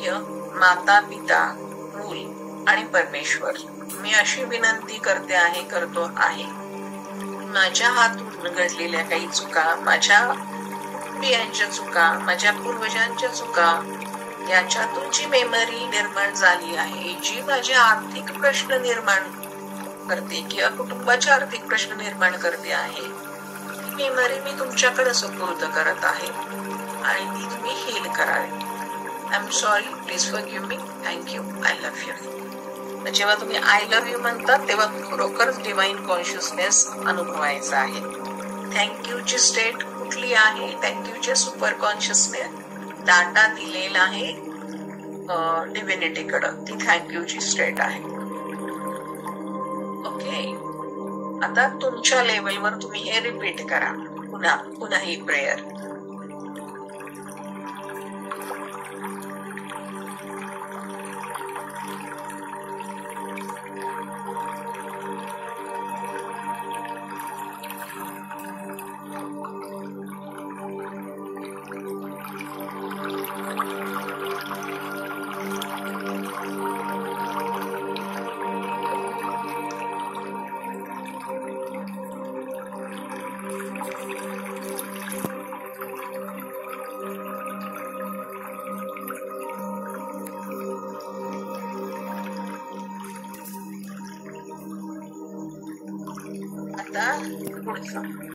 आचार्य, माता पिता, मूल आणि परमेश्वर, मी अशी विनंती करतो आहे माझ्या हातून घडलेल्या काही चुका, माझ्या कुटुंबियांच्या चुका, माझ्या पूर्वजांच्या चुका, याच्यातून जी मेमरी निर्माण झाली आहे, जी माझे आर्थिक प्रश्न निर्माण करते किंवा कुटुंबाचे आर्थिक प्रश्न निर्माण करते आहे, ती मेमरी मी तुमच्याकडे सुपूर्द करत आहे आणि ती तुम्ही हील करावी. I am sorry, please forgive me, thank you, I love you. जेव्हा तुम्ही आय लव्ह यू म्हणतात तेव्हा खरोखरच डिवाइन कॉन्शियसनेस अनुभवायचा आहे. थँक्यूची स्टेट कुठली आहे? थँक्यूचे सुपर कॉन्शियसनेस डाटा दिलेला आहे डिव्हिनिटीकडं, ती थँक्यूची स्टेट आहे. ओके, आता तुमच्या लेवलवर तुम्ही हे रिपीट करा पुन्हा ही प्रेयर. आता पुढचं